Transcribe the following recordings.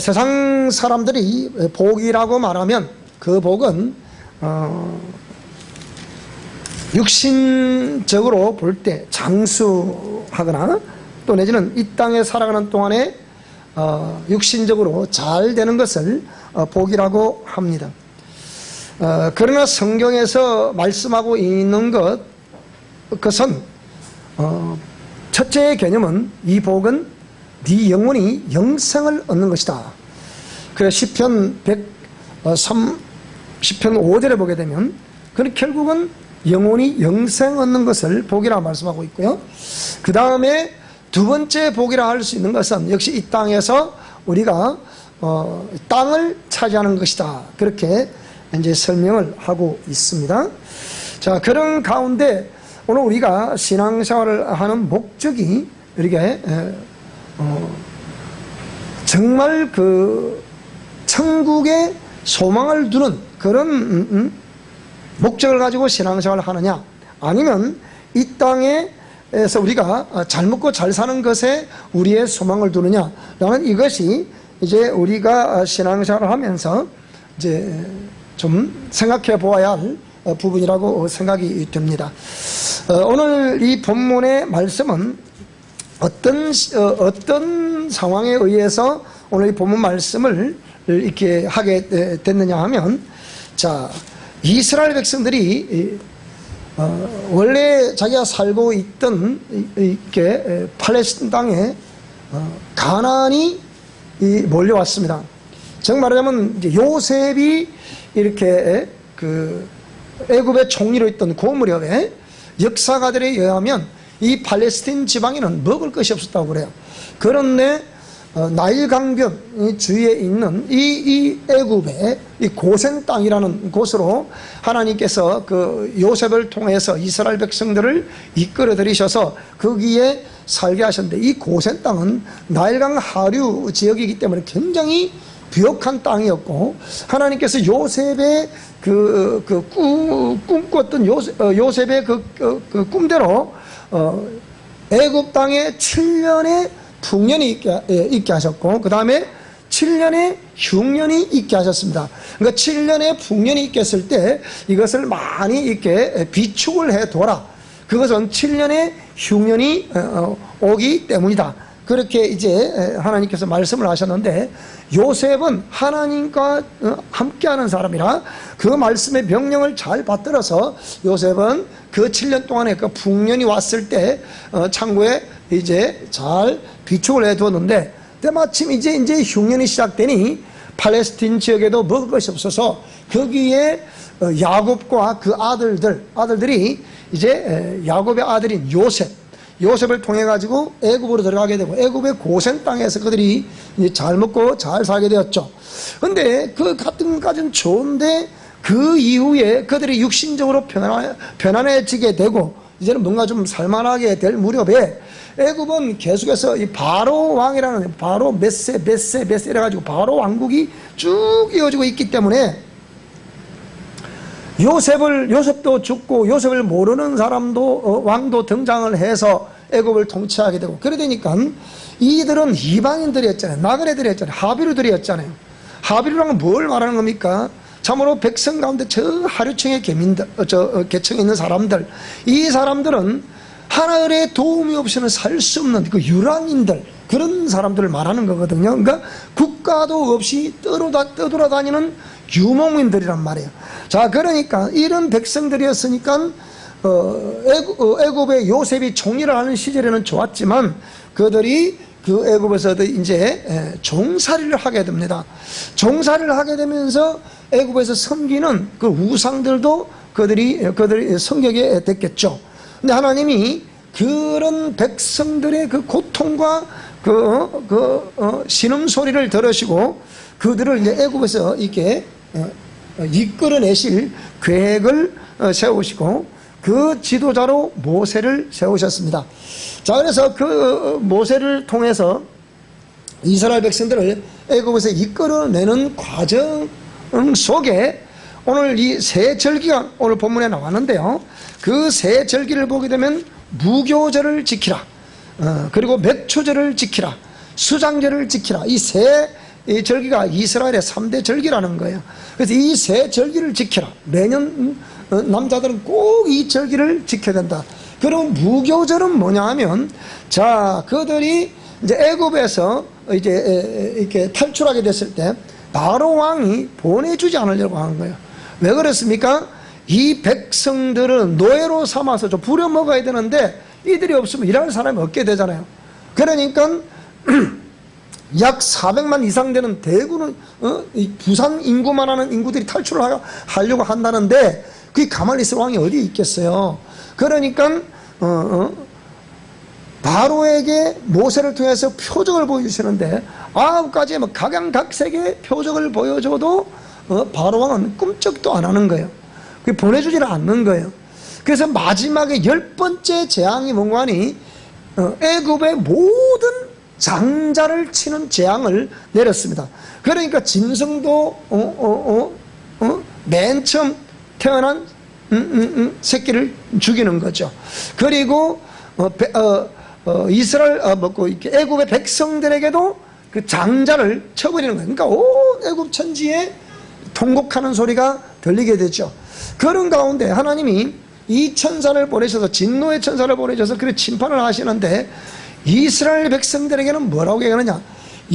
세상 사람들이 복이라고 말하면 그 복은 육신적으로 볼 때 장수하거나 또 내지는 이 땅에 살아가는 동안에 육신적으로 잘 되는 것을 복이라고 합니다. 그러나 성경에서 말씀하고 있는 그것은 첫째 개념은 이 복은 네 영혼이 영생을 얻는 것이다. 그래 시편 5절에 보게 되면 그는 결국은 영혼이 영생 얻는 것을 복이라고 말씀하고 있고요. 그 다음에 두 번째 복이라 할 수 있는 것은 역시 이 땅에서 우리가 땅을 차지하는 것이다. 그렇게 이제 설명을 하고 있습니다. 자, 그런 가운데 오늘 우리가 신앙생활을 하는 목적이 이렇게 정말 그 천국에 소망을 두는 그런 목적을 가지고 신앙생활을 하느냐, 아니면 이 땅에서 우리가 잘 먹고 잘 사는 것에 우리의 소망을 두느냐라는 이것이 이제 우리가 신앙생활을 하면서 이제 좀 생각해 보아야 할 부분이라고 생각이 듭니다. 오늘 이 본문의 말씀은 어떤 상황에 의해서 오늘 이 본문 말씀을 이렇게 하게 됐느냐 하면, 자, 이스라엘 백성들이 원래 자기가 살고 있던 이렇게 팔레스틴 땅에 가나안이 몰려왔습니다. 정말 말하자면 이제 요셉이 이렇게 그 애굽의 총리로 있던 그 무렵에 역사가들에 의하면 이 팔레스틴 지방에는 먹을 것이 없었다고 그래요. 그런데 나일 강변 주위에 있는 이 애굽의 이 고센 땅이라는 곳으로 하나님께서 그 요셉을 통해서 이스라엘 백성들을 이끌어 들이셔서 거기에 살게 하셨는데, 이 고센 땅은 나일강 하류 지역이기 때문에 굉장히 부역한 땅이었고, 하나님께서 요셉의 꿈꿨던 요셉의 그 꿈대로 애굽 땅에 7년의 풍년이 있게 하셨고, 그 다음에 7년의 흉년이 있게 하셨습니다. 그러니까 7년의 풍년이 있게 했을 때 이것을 많이 이렇게 비축을 해둬라. 그것은 7년의 흉년이 오기 때문이다. 그렇게 이제 하나님께서 말씀을 하셨는데, 요셉은 하나님과 함께하는 사람이라 그 말씀의 명령을 잘 받들어서 요셉은 그 7년 동안에 그 풍년이 왔을 때 창고에 이제 잘 비축을 해두었는데, 때마침 이제 흉년이 시작되니 팔레스틴 지역에도 먹을 것이 없어서 거기에 야곱과 그 아들들이 이제 야곱의 아들인 요셉을 통해 가지고 애굽으로 들어가게 되고, 애굽의 고센 땅에서 그들이 이제 잘 먹고 잘 살게 되었죠. 근데 그 같은 것까지는 좋은데 그 이후에 그들이 육신적으로 편안해지게 되고 이제는 뭔가 좀 살만하게 될 무렵에 애굽은 계속해서 이 바로 왕이라는 바로 메세 이래가지고 바로 왕국이 쭉 이어지고 있기 때문에 요셉도 죽고 요셉을 모르는 사람도 왕도 등장을 해서 애굽을 통치하게 되고, 그래 되니까 이들은 이방인들이었잖아요. 나그네들이었잖아요. 하비루들이었잖아요. 하비루랑은 뭘 말하는 겁니까? 참으로 백성 가운데 저 하류층의 계층에 있는 사람들, 이 사람들은 하늘의 도움이 없이는 살 수 없는 그 유랑인들, 그런 사람들을 말하는 거거든요. 그러니까 국가도 없이 떠돌아다니는 유목민들이란 말이에요. 자, 그러니까 이런 백성들이었으니까 애굽의 요셉이 총리를 하는 시절에는 좋았지만 그들이 그 애굽에서도 이제 종살이를 하게 됩니다. 종살이를 하게 되면서 애굽에서 섬기는 그 우상들도 그들이 섬기게 됐겠죠. 근데 하나님이 그런 백성들의 그 고통과 신음소리를 들으시고 그들을 이제 애굽에서 이렇게 이끌어내실 계획을 세우시고 그 지도자로 모세를 세우셨습니다. 자, 그래서 그 모세를 통해서 이스라엘 백성들을 애굽에서 이끌어내는 과정 속에 오늘 이 세 절기가 오늘 본문에 나왔는데요. 그 세 절기를 보게 되면 무교절을 지키라, 그리고 맥초절을 지키라, 수장절을 지키라. 이 세 절기가 이스라엘의 3대 절기라는 거예요. 그래서 이 세 절기를 지키라. 매년 남자들은 꼭 이 절기를 지켜야 된다. 그럼 무교절은 뭐냐 하면, 자, 그들이 이제 애굽에서 이제 이렇게 탈출하게 됐을 때 바로 왕이 보내주지 않으려고 하는 거예요. 왜 그랬습니까? 이 백성들은 노예로 삼아서 좀 부려먹어야 되는데 이들이 없으면 일할 사람이 없게 되잖아요. 그러니까 약 400만 이상 되는 대구는 이 부산 인구만 하는 인구들이 탈출을 하려고 한다는데 그게 가만히 있을 왕이 어디 있겠어요. 그러니까 바로에게 모세를 통해서 표적을 보여주시는데 9가지의 뭐 각양각색의 표적을 보여줘도 바로 왕은 꿈쩍도 안 하는 거예요. 그게 보내주지를 않는 거예요. 그래서 마지막에 10번째 재앙이 뭔가 하니 애굽의 모든 장자를 치는 재앙을 내렸습니다. 그러니까 짐승도 맨 처음 태어난 새끼를 죽이는 거죠. 그리고 이스라엘 애굽의 백성들에게도 그 장자를 쳐버리는 거예요. 그러니까 온 애굽 천지에 통곡하는 소리가 들리게 되죠. 그런 가운데 하나님이 이 천사를 보내셔서, 진노의 천사를 보내셔서 그렇게 심판을 하시는데 이스라엘 백성들에게는 뭐라고 얘기하느냐?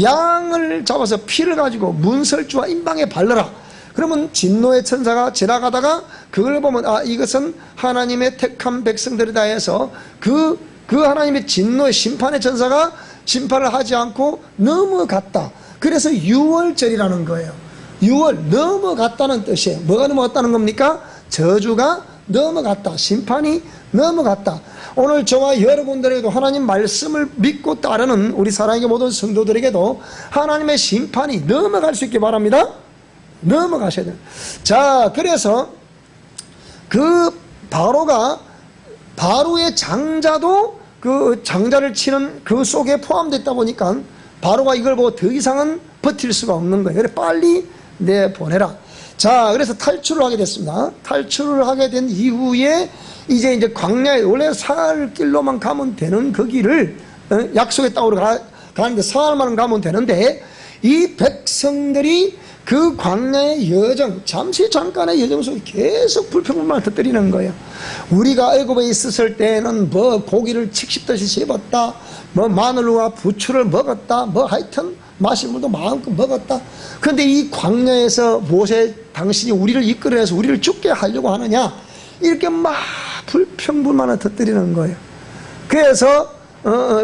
양을 잡아서 피를 가지고 문설주와 임방에 바르라. 그러면 진노의 천사가 지나가다가 그걸 보면 이것은 하나님의 택한 백성들이다 해서 그 하나님의 진노의 심판의 천사가 심판을 하지 않고 넘어갔다. 그래서 유월절이라는 거예요. 6월 넘어갔다는 뜻이에요. 뭐가 넘어갔다는 겁니까? 저주가 넘어갔다. 심판이 넘어갔다. 오늘 저와 여러분들에게도 하나님 말씀을 믿고 따르는 우리 사랑의 모든 성도들에게도 하나님의 심판이 넘어갈 수 있게 바랍니다. 넘어가셔야 돼요. 자, 그래서 그 바로의 장자도 그 장자를 치는 그 속에 포함됐다 보니까 바로가 이걸 보고 더 이상은 버틸 수가 없는 거예요. 그래 빨리 내보내라. 자, 그래서 탈출을 하게 됐습니다. 탈출을 하게 된 이후에 이제 광야에 원래 살 길로만 가면 되는 그 길을 약속의 땅으로 가는데 사흘만 가면 되는데 이 백성들이 그 광야의 여정, 잠깐의 여정 속에 계속 불평불만을 터뜨리는 거예요. 우리가 애굽에 있었을 때는 뭐 고기를 칡씹듯이 씹었다, 뭐 마늘과 부추를 먹었다, 뭐 하여튼 마실 물도 마음껏 먹었다. 그런데 이 광야에서 모세 당신이 우리를 이끌어내서 우리를 죽게 하려고 하느냐, 이렇게 막 불평불만을 터뜨리는 거예요. 그래서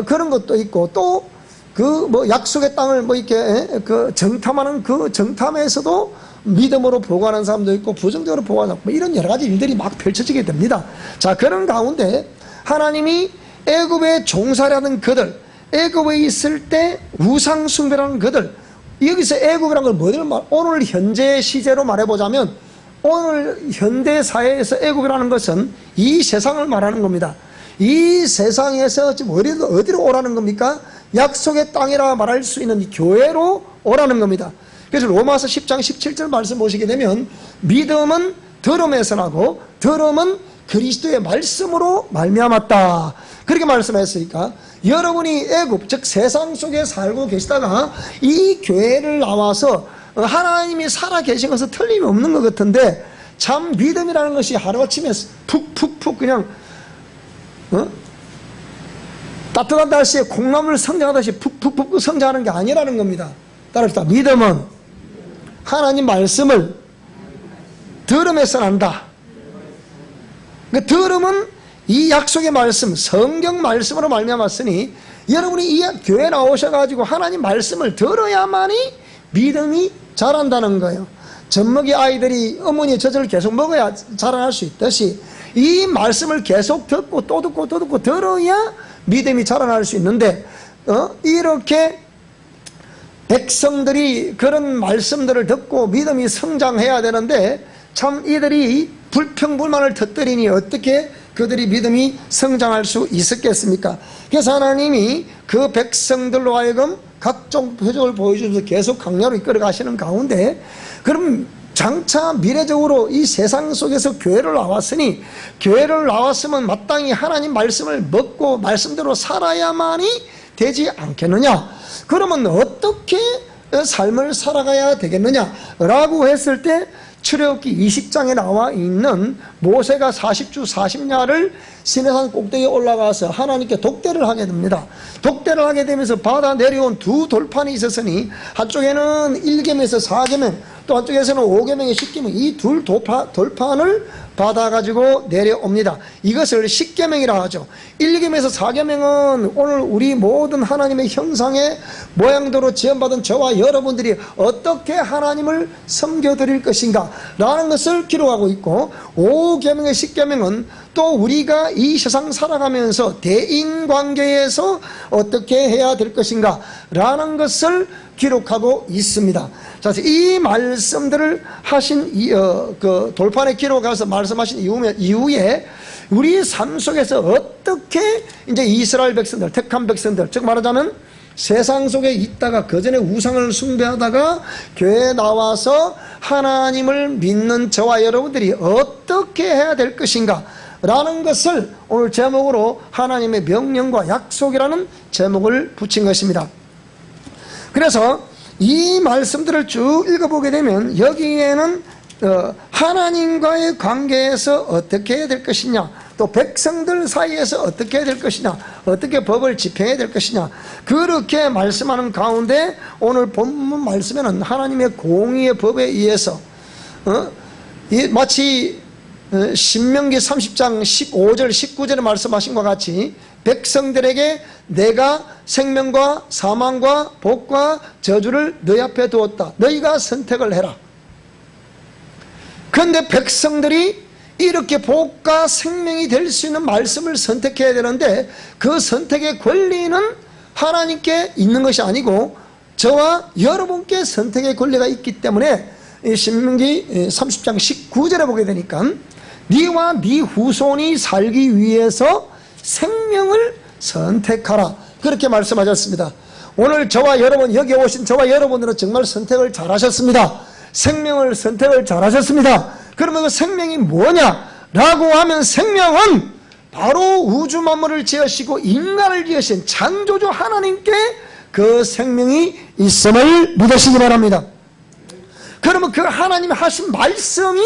그런 것도 있고 또 그 뭐 약속의 땅을 뭐 이렇게 그 정탐하는 그 정탐에서도 믿음으로 보고하는 사람도 있고 부정적으로 보고하는 뭐 이런 여러 가지 일들이 막 펼쳐지게 됩니다. 자, 그런 가운데 하나님이 애굽에 종살이하는 그들, 애굽에 있을 때 우상 숭배라는 그들, 여기서 애굽이라는 걸 뭐를 오늘 현재 시제로 말해보자면 오늘 현대 사회에서 애굽이라는 것은 이 세상을 말하는 겁니다. 이 세상에서 지금 어디로 오라는 겁니까? 약속의 땅이라 말할 수 있는 이 교회로 오라는 겁니다. 그래서 로마서 10장 17절 말씀 보시게 되면 믿음은 들음에서 나고 들음은 그리스도의 말씀으로 말미암았다. 그렇게 말씀했으니까 여러분이 애굽 즉 세상 속에 살고 계시다가 이 교회를 나와서 하나님이 살아 계신 것은 틀림이 없는 것 같은데 참 믿음이라는 것이 하루아침에 푹푹푹 그냥 따뜻한 날씨에 콩나물 성장하듯이 푹푹푹 성장하는 게 아니라는 겁니다. 따라합시다. 믿음은 하나님 말씀을 들음에서 난다. 그 들음은 이 약속의 말씀, 성경 말씀으로 말미암았으니 여러분이 이 교회 나오셔가지고 하나님 말씀을 들어야만이 믿음이 자란다는 거예요. 젖먹이 아이들이 어머니의 젖을 계속 먹어야 자라날 수 있듯이 이 말씀을 계속 듣고 또 듣고 또 듣고 들어야 믿음이 자라날 수 있는데 이렇게 백성들이 그런 말씀들을 듣고 믿음이 성장해야 되는데 참 이들이 불평불만을 터뜨리니 어떻게 그들이 믿음이 성장할 수 있었겠습니까? 그래서 하나님이 그 백성들로 하여금 각종 표적을 보여주면서 계속 강야로 이끌어 가시는 가운데 그럼 장차 미래적으로 이 세상 속에서 교회를 나왔으니 교회를 나왔으면 마땅히 하나님 말씀을 먹고 말씀대로 살아야만이 되지 않겠느냐? 그러면 어떻게 삶을 살아가야 되겠느냐라고 했을 때 출애굽기 20장에 나와 있는 모세가 40주 40야를 시내산 꼭대기에 올라가서 하나님께 독대를 하게 됩니다. 독대를 하게 되면서 받아 내려온 두 돌판이 있었으니 한쪽에는 1계명에서 4계명, 또 한쪽에서는 5계명에 10계명, 이 둘 돌판을 받아가지고 내려옵니다. 이것을 10계명이라 하죠. 1계명에서 4계명은 오늘 우리 모든 하나님의 형상의 모양대로 지음받은 저와 여러분들이 어떻게 하나님을 섬겨드릴 것인가 라는 것을 기록하고 있고, 5계명의 10계명은 또 우리가 이 세상 살아가면서 대인관계에서 어떻게 해야 될 것인가 라는 것을 기록하고 있습니다. 자, 이 말씀들을 하신 그 돌판에 기록해서 말씀하신 이후에 우리 삶 속에서 어떻게 이제 이스라엘 백성들, 택한 백성들, 즉 말하자면 세상 속에 있다가 그전에 우상을 숭배하다가 교회에 나와서 하나님을 믿는 저와 여러분들이 어떻게 해야 될 것인가 라는 것을 오늘 제목으로 하나님의 명령과 약속이라는 제목을 붙인 것입니다. 그래서 이 말씀들을 쭉 읽어보게 되면 여기에는 하나님과의 관계에서 어떻게 해야 될 것이냐, 또 백성들 사이에서 어떻게 해야 될 것이냐, 어떻게 법을 집행해야 될 것이냐, 그렇게 말씀하는 가운데 오늘 본문 말씀에는 하나님의 공의의 법에 의해서 마치 신명기 30장 15절 19절에 말씀하신 것 같이 백성들에게 내가 생명과 사망과 복과 저주를 너희 앞에 두었다. 너희가 선택을 해라. 그런데 백성들이 이렇게 복과 생명이 될 수 있는 말씀을 선택해야 되는데 그 선택의 권리는 하나님께 있는 것이 아니고 저와 여러분께 선택의 권리가 있기 때문에 신명기 30장 19절에 보게 되니까 네와 네 후손이 살기 위해서 생명을 선택하라, 그렇게 말씀하셨습니다. 오늘 저와 여러분, 여기 오신 저와 여러분들은 정말 선택을 잘하셨습니다. 생명을 선택을 잘하셨습니다. 그러면 그 생명이 뭐냐라고 하면 생명은 바로 우주 만물을 지으시고 인간을 지으신 창조주 하나님께 그 생명이 있음을 믿으시기 바랍니다. 그러면 그 하나님이 하신 말씀이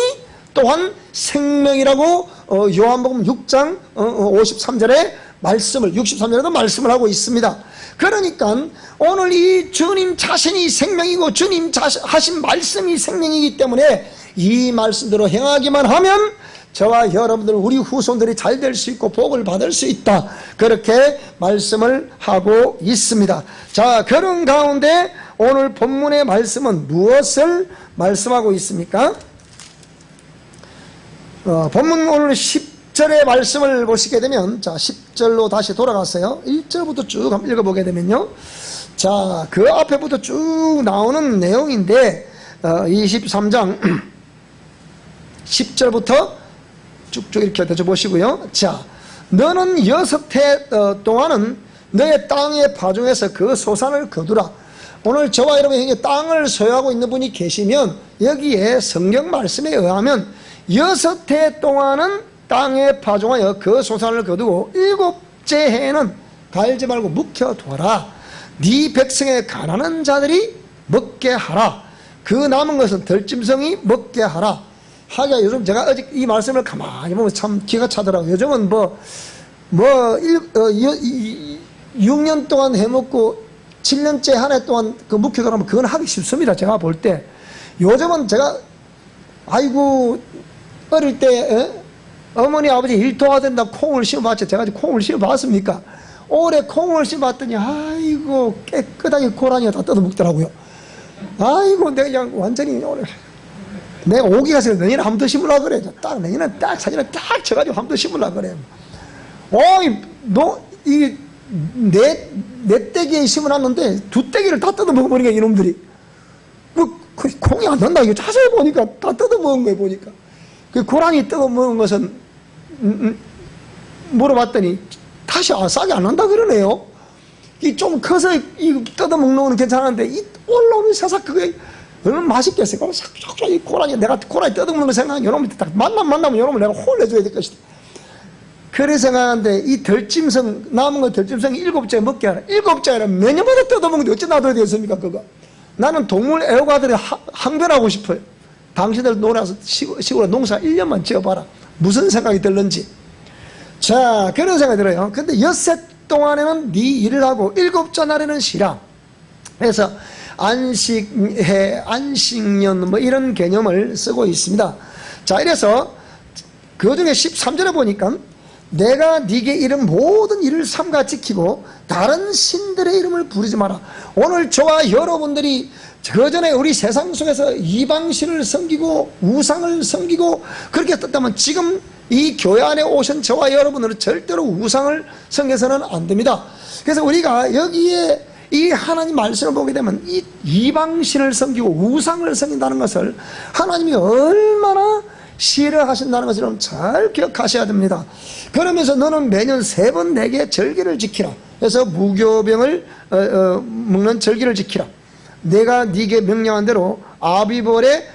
또한 생명이라고 요한복음 6장 53절에 말씀을, 63절에도 말씀을 하고 있습니다. 그러니까 오늘 이 주님 자신이 생명이고 주님 하신 말씀이 생명이기 때문에 이 말씀대로 행하기만 하면 저와 여러분들, 우리 후손들이 잘 될 수 있고 복을 받을 수 있다, 그렇게 말씀을 하고 있습니다. 자, 그런 가운데 오늘 본문의 말씀은 무엇을 말씀하고 있습니까? 본문 오늘 10절의 말씀을 보시게 되면, 자, 10절로 다시 돌아갔어요. 1절부터 쭉 한번 읽어보게 되면요, 자, 그 앞에부터 쭉 나오는 내용인데 23장 10절부터 쭉쭉 이렇게 되셔보시고요. 자, 너는 6해 동안은 너의 땅의 파종에서 그 소산을 거두라. 오늘 저와 여러분이 땅을 소유하고 있는 분이 계시면 여기에 성경 말씀에 의하면 6해 동안은 땅에 파종하여 그 소산을 거두고 7째 해에는 갈지 말고 묵혀둬라. 네 백성의 가난한 자들이 먹게 하라. 그 남은 것은 들짐승이 먹게 하라. 하기야 요즘 제가 어제 이 말씀을 가만히 보면 참 기가 차더라고요. 요즘은 6년 동안 해먹고 7년째 한 해 동안 그 묵혀두라면 그건 하기 쉽습니다. 제가 볼 때. 요즘은 제가 아이고 어릴 때 어머니 아버지 일 도와준다 콩을 심어봤죠. 제가 콩을 심어봤습니까? 올해 콩을 심어봤더니 아이고 깨끗하게 고라니가 다 뜯어먹더라고요. 아이고 내가 그냥 완전히 오늘 내가 오기 가서 내년에 한 번 더 심으려고 그래. 딱 내년에 딱 사진을 딱 쳐가지고 한 번 더 심으려고 그래. 어이 너 이 내 떼기에 심어놨는데 두 떼기를 다 뜯어먹어버리니까 이놈들이 그 콩이 안 난다. 이거 자세히 보니까 다 뜯어먹은 거예요. 보니까 그 고라니 뜯어먹은 것은 물어봤더니 다시 싹이 안 난다 그러네요. 이 좀 커서 이 뜯어먹는 건 괜찮은데 이 올라오는 새싹 그게 얼마나 맛있겠어요. 그럼 싹싹 이 고라니, 내가 고라니 뜯어먹는 거 생각하면 여러분들 딱 만나면 여러분 내가 혼내줘야 될 것이다. 그래 생각하는데 이 덜짐승, 남은 거 덜짐승이 7째 먹게 하라. 7째라 몇 년마다 뜯어먹는데 어째 놔둬야 되겠습니까 그거. 나는 동물 애호가들이 항변하고 싶어요. 당신들 놀아서 시골에 농사 1년만 지어봐라. 무슨 생각이 들는지. 자, 그런 생각이 들어요. 근데 엿새 동안에는 네 일을 하고 7째 날에는 쉬라. 그래서 안식해, 안식년 뭐 이런 개념을 쓰고 있습니다. 자, 이래서 그 중에 13절에 보니까 내가 네게 이른 모든 일을 삼가 지키고 다른 신들의 이름을 부르지 마라. 오늘 저와 여러분들이 그전에 우리 세상 속에서 이방신을 섬기고 우상을 섬기고 그렇게 했다면 지금 이 교회 안에 오신 저와 여러분들은 절대로 우상을 섬겨서는 안 됩니다. 그래서 우리가 여기에 이 하나님 말씀을 보게 되면 이 이방신을 섬기고 우상을 섬긴다는 것을 하나님이 얼마나 싫어하신다는 것을 여러분 잘 기억하셔야 됩니다. 그러면서 너는 매년 3번 내게 절기를 지키라. 그래서 무교병을 먹는 절기를 지키라. 내가 네게 명령한 대로 아비벌의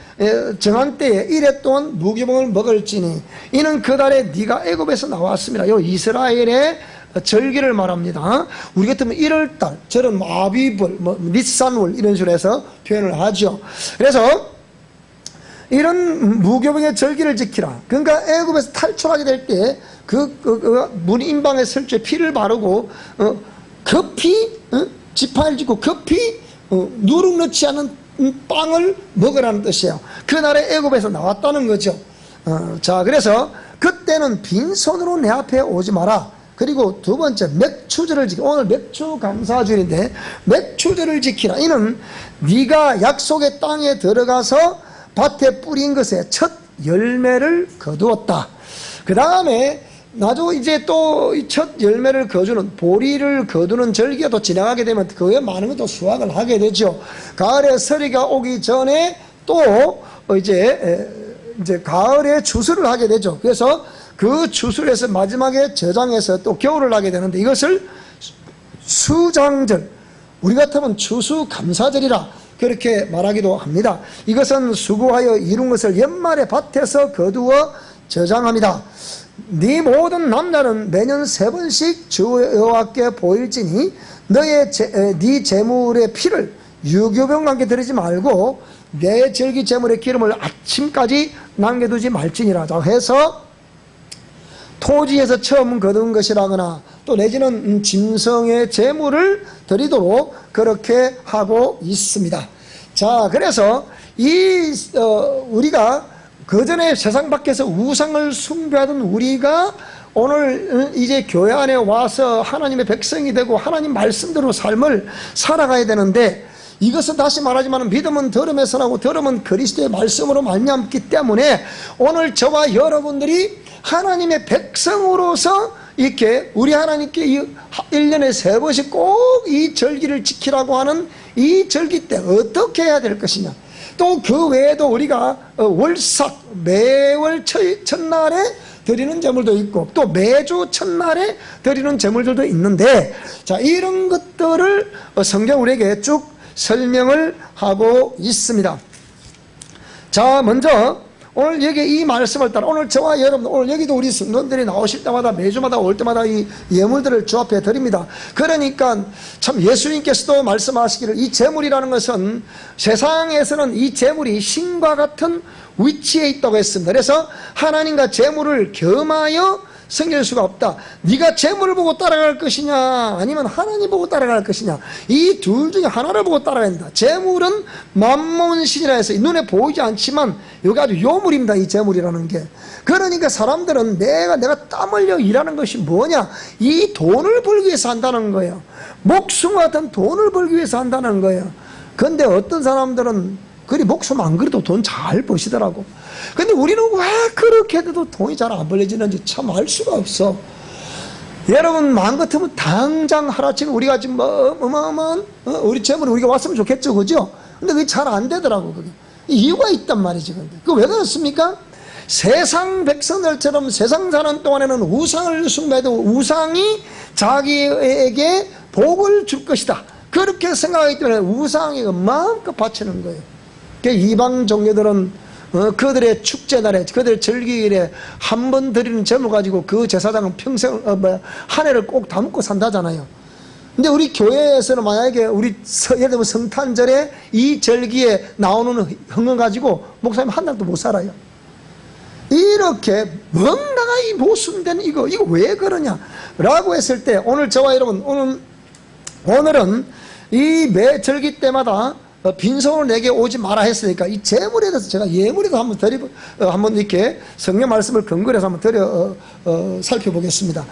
정한 때에 1회 동안 무교병을 먹을지니 이는 그 달에 네가 애굽에서 나왔습니다. 요 이스라엘의 절기를 말합니다. 우리 같으면 1월달, 저런 아비벌, 니산월 이런 식으로 해서 표현을 하죠. 그래서 이런 무교병의 절기를 지키라. 그러니까 애굽에서 탈출하게 될 때 문인방에 설주에 피를 바르고 급히 지팡이를 짚고 급히 누룩 넣지 않은 빵을 먹으라는 뜻이에요. 그날에 애굽에서 나왔다는 거죠. 자, 그래서 그때는 빈손으로 내 앞에 오지 마라. 그리고 두 번째 맥추절을 지키라. 오늘 맥추 감사주일인데 맥추절을 지키라. 이는 네가 약속의 땅에 들어가서 밭에 뿌린 것에 첫 열매를 거두었다. 그 다음에 나중에 이제 또 첫 열매를 거두는 보리를 거두는 절기가 또 지나가게 되면 그에 많은 것도 수확을 하게 되죠. 가을에 서리가 오기 전에 또 이제 가을에 추수를 하게 되죠. 그래서 그 추수에서 마지막에 저장해서 또 겨울을 하게 되는데 이것을 수장절, 우리 같으면 추수감사절이라 그렇게 말하기도 합니다. 이것은 수고하여 이룬 것을 연말에 밭에서 거두어 저장합니다. 네 모든 남자는 매년 3번씩 주 여호와께 보일지니 네 제물의 피를 유교병과 함께 드리지 말고 내 절기 제물의 기름을 아침까지 남겨두지 말지니라 해서 토지에서 처음 거둔 것이라거나 또 내지는 짐승의 제물을 드리도록 그렇게 하고 있습니다. 자, 그래서 우리가 그전에 세상 밖에서 우상을 숭배하던 우리가 오늘 이제 교회 안에 와서 하나님의 백성이 되고 하나님 말씀대로 삶을 살아가야 되는데 이것은 다시 말하지만 믿음은 들음에서 나고 들음은 그리스도의 말씀으로 말미암기 때문에 오늘 저와 여러분들이 하나님의 백성으로서 이렇게 우리 하나님께 1년에 3번씩 꼭 이 절기를 지키라고 하는 이 절기 때 어떻게 해야 될 것이냐. 또 그 외에도 우리가 월삭 매월 첫날에 드리는 제물도 있고 또 매주 첫날에 드리는 제물들도 있는데 자, 이런 것들을 성경 우리에게 쭉 설명을 하고 있습니다. 자, 먼저 오늘 여기 이 말씀을 따라 오늘 저와 여러분 오늘 여기도 우리 성도들이 나오실 때마다 매주마다 올 때마다 이 예물들을 주 앞에 드립니다. 그러니까 참 예수님께서도 말씀하시기를 이 제물이라는 것은 세상에서는 이 제물이 신과 같은 위치에 있다고 했습니다. 그래서 하나님과 제물을 겸하여 섬길 수가 없다. 네가 제물을 보고 따라갈 것이냐 아니면 하나님 보고 따라갈 것이냐 이 둘 중에 하나를 보고 따라가야 된다. 제물은 만몬신이라 해서 눈에 보이지 않지만 여기 아주 요물입니다. 이 제물이라는 게. 그러니까 사람들은 내가 땀 흘려 일하는 것이 뭐냐 이 돈을 벌기 위해서 한다는 거예요. 목숨과 같은 돈을 벌기 위해서 한다는 거예요. 그런데 어떤 사람들은 그리 목숨 안 그래도 돈 잘 버시더라고. 근데 우리는 왜 그렇게 해도 돈이 잘 안 벌려지는지 참 알 수가 없어. 여러분 마음 같으면 당장 하루아침에 우리가 지금 어마어마한 우리 재물이 우리가 왔으면 좋겠죠, 그죠? 근데 그게 잘 안 되더라고. 그게 이유가 있단 말이지. 근데 그 왜 그렇습니까? 세상 백성들처럼 세상 사는 동안에는 우상을 숭배해도 우상이 자기에게 복을 줄 것이다 그렇게 생각하기 때문에 우상에 마음껏 바치는 거예요. 이방 종교들은 그들의 축제날에, 그들의 절기일에 한 번 드리는 점을 가지고 그 제사장은 평생, 한 해를 꼭 다먹고 산다잖아요. 근데 우리 교회에서는 만약에 우리 예를 들면 성탄절에 이 절기에 나오는 헌금 가지고 목사님 한 달도 못 살아요. 이렇게 뭔가가 이 모순된 이거 왜 그러냐 라고 했을 때, 오늘 저와 여러분, 오늘은 이 매 절기 때마다 빈손으로 내게 오지 마라 했으니까 이 제물에 대해서 제가 예물에도 한번 한번 이렇게 성경 말씀을 근거로 해서 한번 살펴보겠습니다.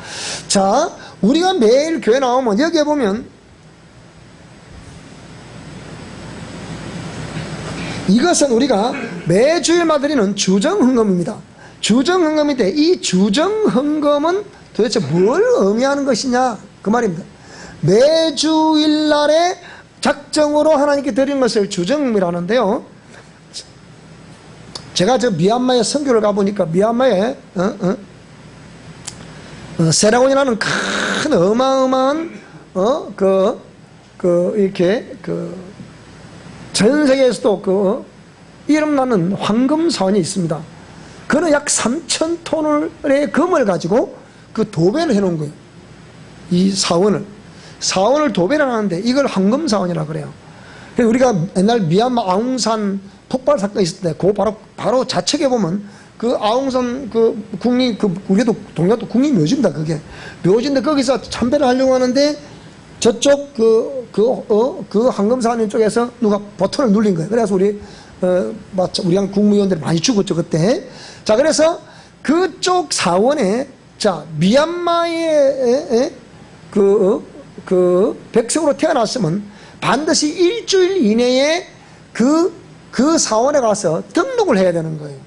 자, 우리가 매일 교회 나오면 여기에 보면 이것은 우리가 매주일마다 드리는 주정헌금입니다. 주정헌금인데 이 주정헌금은 도대체 뭘 의미하는 것이냐 그 말입니다. 매주일날에 작정으로 하나님께 드리는 것을 주정헌금이라는데요. 제가 저 미얀마에 선교를 가보니까 미얀마에 세라곤이라는 큰 어마어마한 이렇게 전 세계에서도 이름나는 황금사원이 있습니다. 그는 약 3,000톤의 금을 가지고 도배를 해놓은 거예요. 이 사원을 도배를 하는데 이걸 황금사원이라고 그래요. 그래서 우리가 옛날 미얀마 아웅산 폭발 사건이 있을 때 바로 좌측에 보면 그 아웅산 우리도 동네도 국립 묘지입니다. 그게 묘지인데 거기서 참배를 하려고 하는데 저쪽 그 황금사원 쪽에서 누가 버튼을 눌린 거예요. 그래서 우리랑 국무위원들이 많이 죽었죠 그때. 자, 그래서 그쪽 사원에 미얀마의 백성으로 태어났으면 반드시 일주일 이내에 그 사원에 가서 등록을 해야 되는 거예요.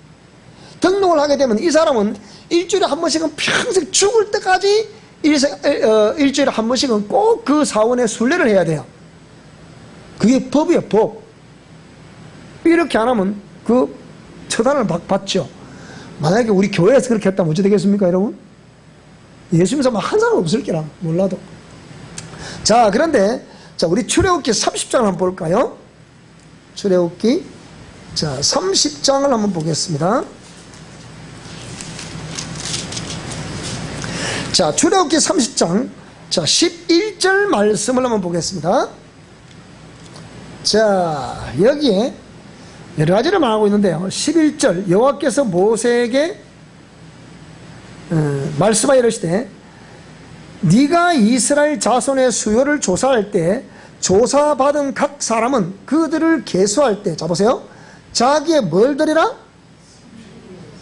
등록을 하게 되면 이 사람은 일주일에 한 번씩은 평생 죽을 때까지 일주일에 한 번씩은 꼭 그 사원에 순례를 해야 돼요. 그게 법이에요, 법. 이렇게 안 하면 처단을 받죠. 만약에 우리 교회에서 그렇게 했다면 어찌 되겠습니까, 여러분? 예수 믿는 사람 한 사람 없을 게라, 몰라도. 자, 그런데, 우리 출애굽기 30장을 한번 볼까요? 출애굽기, 30장을 한번 보겠습니다. 출애굽기 30장, 11절 말씀을 한번 보겠습니다. 여기에 여러 가지를 말하고 있는데요. 11절, 여호와께서 모세에게 말씀하여 이르시되, 네가 이스라엘 자손의 수요를 조사할 때 조사받은 각 사람은 그들을 계수할 때, 보세요. 자기의 뭘 드리라?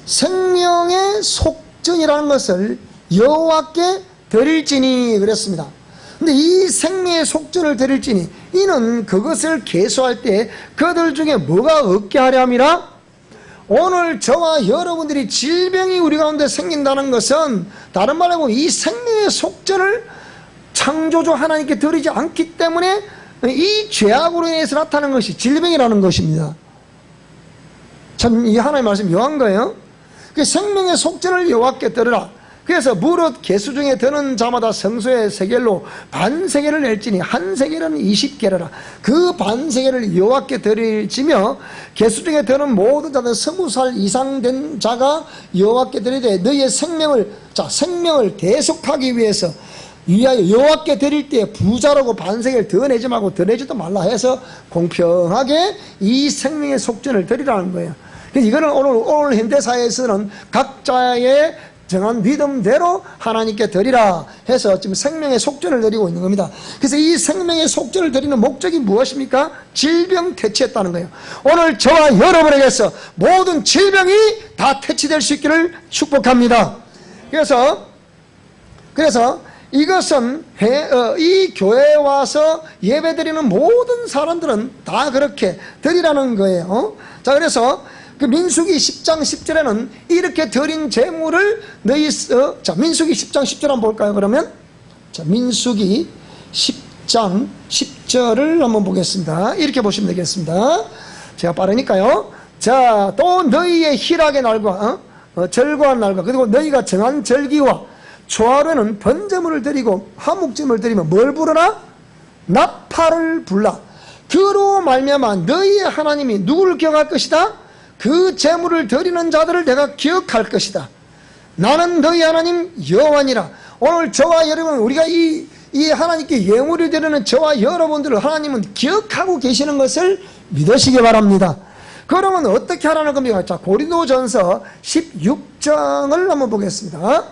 생명의 속전이라는 것을 여호와께 드릴지니 그랬습니다. 근데 이 생명의 속전을 드릴지니, 이는 그것을 계수할 때 그들 중에 뭐가 없게 하려 함이라? 오늘 저와 여러분들이 질병이 우리 가운데 생긴다는 것은 다른 말로 이 생명의 속전을 창조주 하나님께 드리지 않기 때문에 이 죄악으로 인해서 나타나는 것이 질병이라는 것입니다. 참 이 하나님의 말씀이 묘한 거예요. 그 생명의 속전을 여호와께 드리라. 그래서 무릇 계수 중에 드는 자마다 성소의 세겔로 반세겔을 낼지니 한 세겔은 20게라라. 그 반세겔을 여호와께 드릴지며 계수 중에 드는 모든 자는 20살 이상 된 자가 여호와께 드리되 너희의 생명을 대속하기 위하여 여호와께 드릴 때 부자라고 반세겔 더 내지 말고 더 내지도 말라 해서 공평하게 이 생명의 속전을 드리라는 거예요. 그래서 이거는 오늘 현대사회에서는 각자의 정한 믿음대로 하나님께 드리라 해서 지금 생명의 속전을 드리고 있는 겁니다. 그래서 이 생명의 속전을 드리는 목적이 무엇입니까? 질병 퇴치했다는 거예요. 오늘 저와 여러분에게서 모든 질병이 다 퇴치될 수 있기를 축복합니다. 그래서 이것은 이 교회에 와서 예배드리는 모든 사람들은 다 그렇게 드리라는 거예요. 자, 그래서 그 민수기 10장 10절에는 이렇게 드린 재물을 민수기 10장 10절 한번 볼까요, 그러면? 민수기 10장 10절을 한번 보겠습니다. 이렇게 보시면 되겠습니다. 제가 빠르니까요. 또 너희의 희락의 날과 절과한 날과 그리고 너희가 정한 절기와 초하루에는 번제물을 드리고 화목제물을 드리면 뭘 부르라? 나팔을 불라. 그로 말미암아 너희의 하나님이 누구를 기억할 것이다? 그 제물을 드리는 자들을 내가 기억할 것이다. 나는 너희 하나님 여호와니라. 오늘 저와 여러분, 우리가 이 하나님께 예물을 드리는 저와 여러분들을 하나님은 기억하고 계시는 것을 믿으시기 바랍니다. 그러면 어떻게 하라는 겁니까? 자, 고린도전서 16장을 한번 보겠습니다.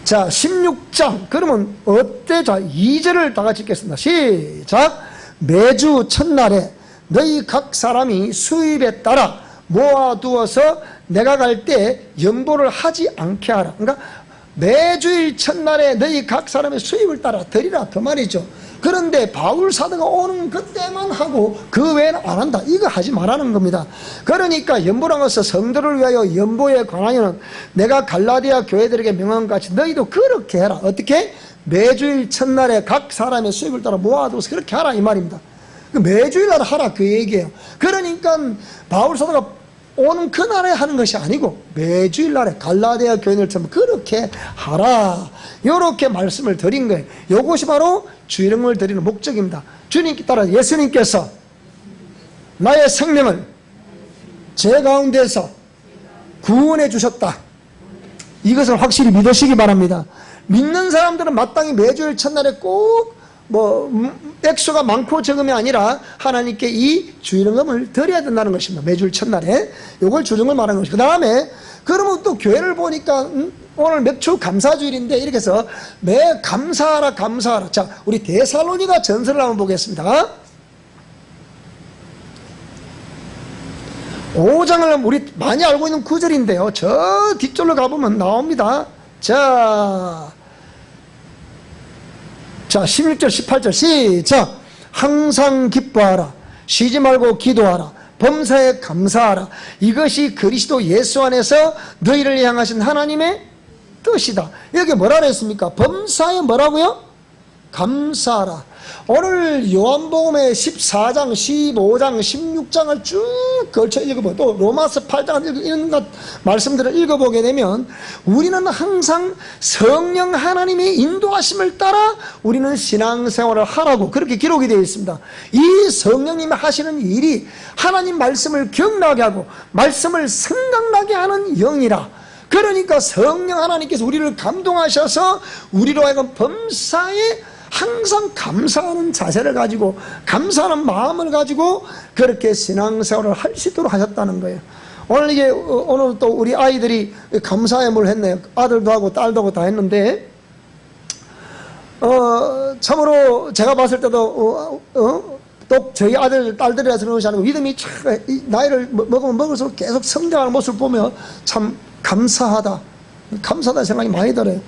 자, 16장. 그러면 어때? 자, 2절을 다 같이 읽겠습니다. 시작. 매주 첫날에 너희 각 사람이 수입에 따라 모아두어서 내가 갈 때 연보를 하지 않게 하라. 그러니까 매주일 첫날에 너희 각 사람의 수입을 따라 드리라, 그 말이죠. 그런데 바울 사도가 오는 그때만 하고 그 외에는 안 한다, 이거 하지 말라는 겁니다. 그러니까 연보란 것은 성도를 위하여 연보에 관하여는 내가 갈라디아 교회들에게 명한 것 같이 너희도 그렇게 해라. 어떻게? 매주일 첫날에 각 사람의 수입을 따라 모아두어서 그렇게 하라, 이 말입니다. 매주일 날 하라, 그 얘기예요. 그러니까 바울 사도가 오는 그날에 하는 것이 아니고 매주일 날에 갈라디아 교인들처럼 그렇게 하라, 이렇게 말씀을 드린 거예요. 이것이 바로 주일을 드리는 목적입니다. 주님께 따라 예수님께서 나의 생명을 제 가운데서 구원해 주셨다, 이것을 확실히 믿으시기 바랍니다. 믿는 사람들은 마땅히 매주일 첫날에 꼭 액수가 많고 적음이 아니라 하나님께 이 주일임금을 드려야 된다는 것입니다. 매주일 첫날에 이걸 주중을 말하는 것이고, 그 다음에 그러면 또 교회를 보니까 오늘 맥주 감사주일인데 이렇게 해서 매 감사하라 감사하라. 자, 우리 데살로니가 전서를 한번 보겠습니다. 5장을 우리 많이 알고 있는 구절인데요, 저 뒷줄로 가보면 나옵니다. 자, 16절 18절 시작. 항상 기뻐하라, 쉬지 말고 기도하라, 범사에 감사하라. 이것이 그리스도 예수 안에서 너희를 향하신 하나님의 뜻이다. 여기 뭐라 그랬습니까? 범사에 뭐라고요? 감사하라. 오늘 요한복음의 14장, 15장, 16장을 쭉 걸쳐 읽어보고 또 로마서 8장 이런 것 말씀들을 읽어보게 되면 우리는 항상 성령 하나님의 인도하심을 따라 우리는 신앙생활을 하라고 그렇게 기록이 되어 있습니다. 이 성령님이 하시는 일이 하나님 말씀을 기억나게 하고 말씀을 생각나게 하는 영이라. 그러니까 성령 하나님께서 우리를 감동하셔서 우리로 하여금 범사에 항상 감사하는 자세를 가지고 감사하는 마음을 가지고 그렇게 신앙생활을 할 수 있도록 하셨다는 거예요. 오늘 또 우리 아이들이 감사의 뭘 했네요. 아들도 하고 딸도 하고 다 했는데 참으로 제가 봤을 때도 또 저희 아들 딸들이라서 그런 것이 아니고 믿음이 참 나이를 먹으면 먹을수록 계속 성장하는 모습을 보면 참 감사하다 생각이 많이 들어요.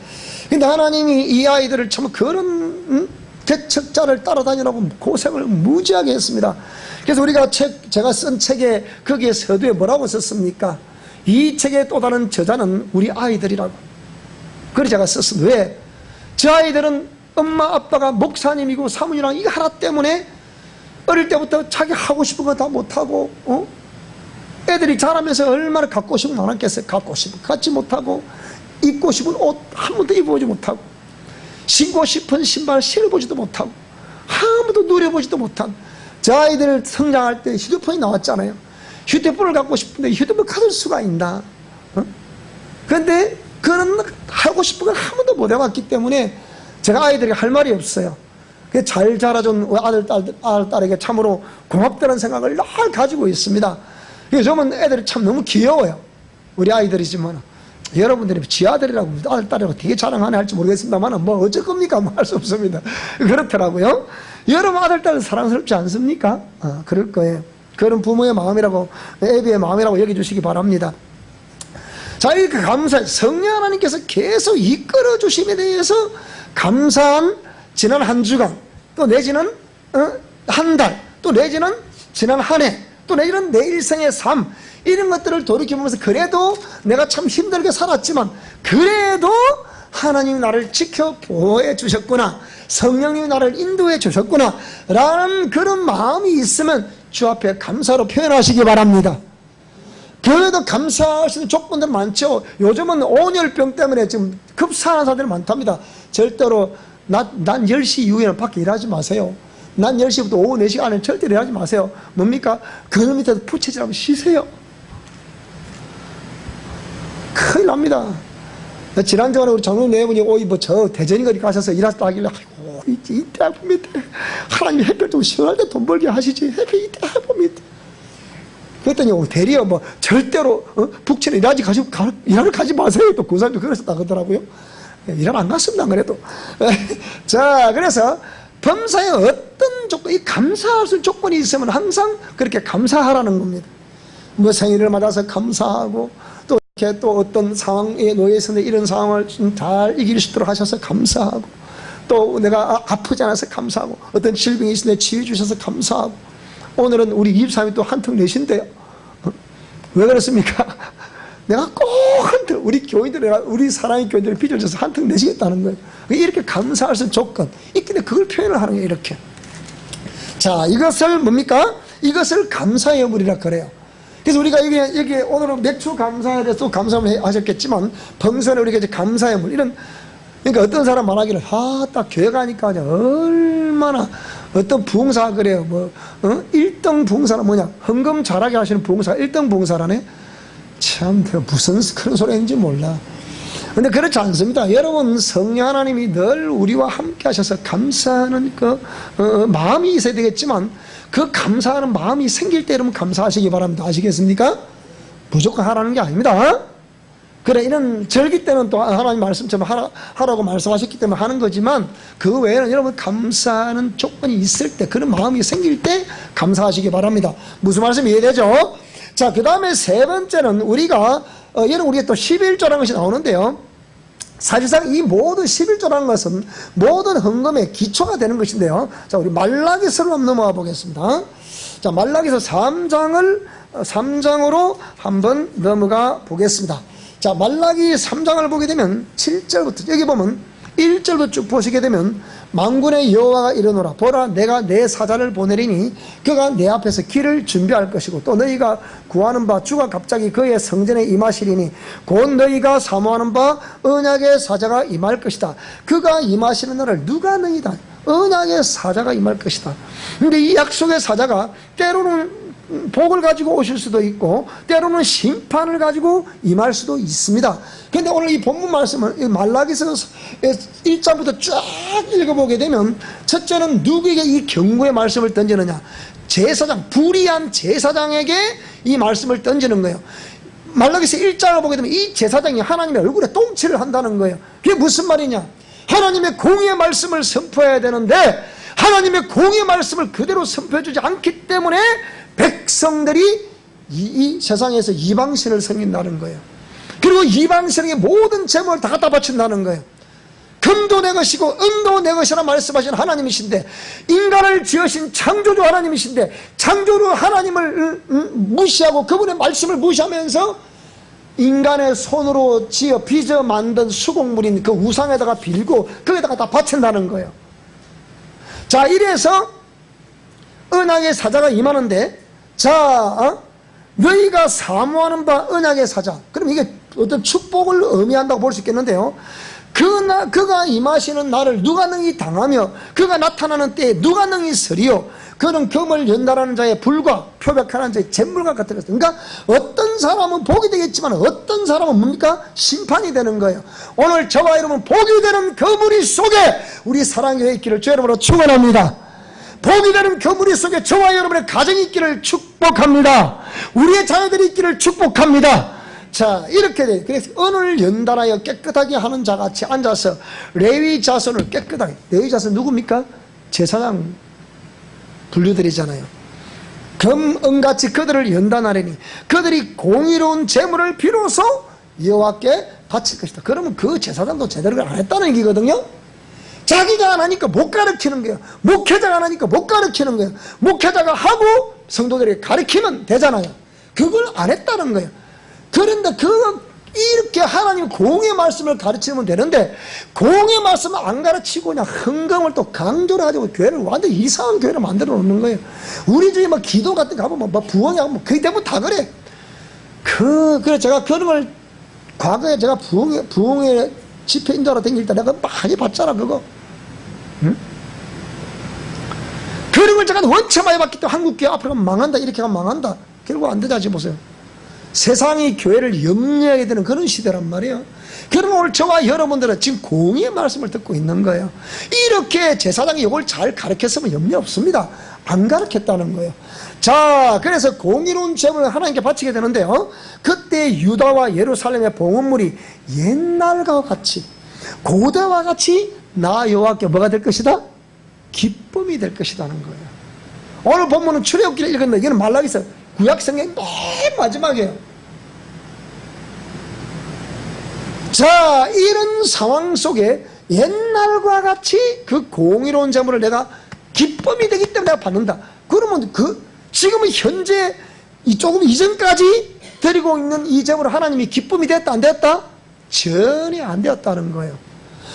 근데 하나님이 이 아이들을 참 그런 개척자를 따라다니라고 고생을 무지하게 했습니다. 그래서 우리가 제가 쓴 책에 거기에 서두에 뭐라고 썼습니까? 이 책의 또 다른 저자는 우리 아이들이라고. 그래서 제가 썼습니다. 왜? 저 아이들은 엄마 아빠가 목사님이고 사모님이랑 이거 하나 때문에 어릴 때부터 자기 하고 싶은 거 다 못하고 애들이 자라면서 얼마나 갖고 싶은 거 많았겠어요. 갖고 싶은 거 갖지 못하고 입고 싶은 옷 한 번도 입어보지 못하고 신고 싶은 신발 신어보지도 못하고 한 번도 누려보지도 못한 저 아이들 성장할 때 휴대폰이 나왔잖아요. 휴대폰을 갖고 싶은데 휴대폰 가질 수가 있나? 그런데 그런 하고 싶은 걸 한 번도 못 해봤기 때문에 제가 아이들에게 할 말이 없어요. 잘 자라준 딸에게 참으로 고맙다는 생각을 늘 가지고 있습니다. 요즘은 애들이 참 너무 귀여워요. 우리 아이들이지만 여러분들이 지 아들이라고 아들 딸이라고 되게 자랑하네 할지 모르겠습니다만 뭐 어쩔 겁니까? 뭐 할 수 없습니다. 그렇더라고요. 여러분 아들 딸은 사랑스럽지 않습니까? 그럴 거예요. 그런 부모의 마음이라고 애비의 마음이라고 여겨주시기 바랍니다. 자, 이렇게 감사 성령 하나님께서 계속 이끌어 주심에 대해서 감사한 지난 한 주간 또 내지는 한 달 또 내지는 지난 한 해 또 내지는 내 일생의 삶 이런 것들을 돌이켜보면서 그래도 내가 참 힘들게 살았지만 그래도 하나님이 나를 지켜 보호해 주셨구나, 성령님이 나를 인도해 주셨구나 라는 그런 마음이 있으면 주 앞에 감사로 표현하시기 바랍니다. 교회도 감사할 수 있는 조건들 많죠. 요즘은 온열병 때문에 지금 급사하는 사람들이 많답니다. 절대로 낮 10시 이후에는 밖에 일하지 마세요. 낮 10시부터 오후 4시 안에 절대 일하지 마세요. 뭡니까? 그늘 밑에서 부채질하고 쉬세요. 큰일 납니다. 지난주에 우리 장로님 네 분이 저 대전인가 어디 가셔서 일하시다 하길래, 아이고, 이때 해보면 돼. 하나님 햇볕 좀 시원할 때 돈 벌게 하시지. 햇볕 이때 해보면 돼. 그랬더니 대리어 절대로 북치는 일하러 가지 마세요. 또 그 사람도 그랬었다 그러더라고요. 일하러 안 갔습니다. 안 그래도. 자, 그래서 범사에 어떤 조건, 이 감사할 수 있는 조건이 있으면 항상 그렇게 감사하라는 겁니다. 뭐 생일을 맞아서 감사하고, 또 이렇게 또 어떤 상황에 놓여 있었는데 이런 상황을 잘 이길 수 있도록 하셔서 감사하고, 또 내가 아프지 않아서 감사하고, 어떤 질병이 있었는데 치유 주셔서 감사하고, 오늘은 우리 입사님이 또 한턱 내신대요. 왜 그렇습니까? 내가 꼭 한턱, 우리 사랑의 교인들을 빚어줘서 한턱 내시겠다는 거예요. 이렇게 감사할 수 있는 조건, 있는데 그걸 표현을 하는 거예요, 이렇게. 자, 이것을 뭡니까? 이것을 감사의 여물이라 그래요. 그래서 우리가 여기 오늘은 맥주 감사에 대해서 감사를 하셨겠지만, 범선에 우리가 이제 감사의 여물, 그러니까 어떤 사람 말하기를, 딱 교회 가니까 얼마나, 어떤 부흥사가 그래요. 1등 부흥사는 뭐냐? 헌금 잘하게 하시는 부흥사가 1등 부흥사라네? 참, 무슨 그런 소리 했는지 몰라. 근데 그렇지 않습니다. 여러분, 성령 하나님이 늘 우리와 함께 하셔서 감사하는 마음이 있어야 되겠지만, 그 감사하는 마음이 생길 때 여러분 감사하시기 바랍니다. 아시겠습니까? 무조건 하라는 게 아닙니다. 그래, 이런 절기 때는 또 하나님 말씀처럼 하라고 말씀하셨기 때문에 하는 거지만, 그 외에는 여러분 감사하는 조건이 있을 때, 그런 마음이 생길 때 감사하시기 바랍니다. 무슨 말씀 이해되죠? 자, 그 다음에 세 번째는 우리가 여러분, 우리가 또 11조라는 것이 나오는데요. 사실상 이 모든 11조라는 것은 모든 헌금의 기초가 되는 것인데요. 자, 우리 말라기서로 한번 넘어가 보겠습니다. 자, 말라기서 3장으로 한번 넘어가 보겠습니다. 자, 말라기 3장을 보게 되면 7절부터, 여기 보면 1절부터 쭉 보시게 되면, 만군의 여호와가 이르노라. 보라, 내가 내 사자를 보내리니 그가 내 앞에서 길을 준비할 것이고, 또 너희가 구하는 바 주가 갑자기 그의 성전에 임하시리니 곧 너희가 사모하는 바 언약의 사자가 임할 것이다. 그가 임하시는 날을 누가 너희다. 언약의 사자가 임할 것이다. 근데 이 약속의 사자가 때로는 복을 가지고 오실 수도 있고, 때로는 심판을 가지고 임할 수도 있습니다. 그런데 오늘 이 본문 말씀을 말라기서 1장부터 쫙 읽어보게 되면, 첫째는 누구에게 이 경고의 말씀을 던지느냐? 제사장, 불의한 제사장에게 이 말씀을 던지는 거예요. 말라기서 1장을 보게 되면 이 제사장이 하나님의 얼굴에 똥칠을 한다는 거예요. 그게 무슨 말이냐? 하나님의 공의의 말씀을 선포해야 되는데, 하나님의 공의의 말씀을 그대로 선포해주지 않기 때문에 백성들이 이 세상에서 이방신을 섬긴다는 거예요. 그리고 이방신에게 모든 재물을 다 갖다 바친다는 거예요. 금도 내 것이고 은도 내 것이라 말씀하신 하나님이신데, 인간을 지으신 창조주 하나님이신데, 창조주 하나님을 무시하고 그분의 말씀을 무시하면서 인간의 손으로 지어 빚어 만든 수공물인 그 우상에다가 빌고 거기다가 다 바친다는 거예요. 자, 이래서 언약의 사자가 임하는데, 자, 너희가 사모하는 바 언약의 사자. 그럼 이게 어떤 축복을 의미한다고 볼 수 있겠는데요. 그가 임하시는 날을 누가 능히 당하며 그가 나타나는 때에 누가 능히 서리요. 그는 금을 연달하는 자의 불과 표백하는 자의 잿물과 같은 것. 그러니까 어떤 사람은 복이 되겠지만 어떤 사람은 뭡니까? 심판이 되는 거예요. 오늘 저와 여러분 복이 되는 그 무리 속에 우리 사랑교회 있기를 주 여러분으로 축원합니다. 복이 되는 그 무리 속에 저와 여러분의 가정이 있기를 축복합니다. 우리의 자녀들이 있기를 축복합니다. 자, 이렇게 돼. 그래서 은을 연달하여 깨끗하게 하는 자같이 앉아서 레위 자손을 깨끗하게. 레위 자손 누굽니까? 제사장 분류들이잖아요. 금, 은같이 그들을 연단하려니 그들이 공의로운 재물을 비로소 여호와께 바칠 것이다. 그러면 그 제사장도 제대로 안 했다는 얘기거든요. 자기가 안 하니까 못 가르치는 거예요. 목회자가 안 하니까 못 가르치는 거예요. 목회자가 하고 성도들이 가르치면 되잖아요. 그걸 안 했다는 거예요. 그런데 이렇게 하나님 공의 말씀을 가르치면 되는데, 공의 말씀을 안 가르치고 그냥 헌금을 또 강조를 가지고 교회를 완전히 이상한 교회를 만들어 놓는 거예요. 우리 중에 막 기도 같은 거 하면 막 부흥하고 뭐 그게 대부분 다 그래. 그래 제가 그런 걸 과거에 제가 부흥의 집회 인도하러 다닐 때 내가 많이 봤잖아, 그거. 응? 제가 원체 많이 받기 때문에 한국교회 앞으로 가면 망한다, 이렇게 가면 망한다. 결국 안 되자. 지금 보세요. 세상이 교회를 염려하게 되는 그런 시대란 말이에요. 그러면 오늘 저와 여러분들은 지금 공의의 말씀을 듣고 있는 거예요. 이렇게 제사장이 이걸 잘 가르쳤으면 염려 없습니다. 안 가르쳤다는 거예요. 자, 그래서 공의로운 제물을 하나님께 바치게 되는데요, 그때 유다와 예루살렘의 봉헌물이 옛날과 같이, 고대와 같이 나 여호와께 뭐가 될 것이다? 기쁨이 될 것이라는 거예요. 오늘 본문은 출애굽기를 읽었는데 이거는 말라기서 구약성경 맨 마지막이에요. 자, 이런 상황 속에 옛날과 같이 그 공의로운 제물을 내가 기쁨이 되기 때문에 내가 받는다. 그러면 지금은 현재 조금 이전까지 드리고 있는 이 제물을 하나님이 기쁨이 됐다 안 됐다? 전혀 안 되었다는 거예요.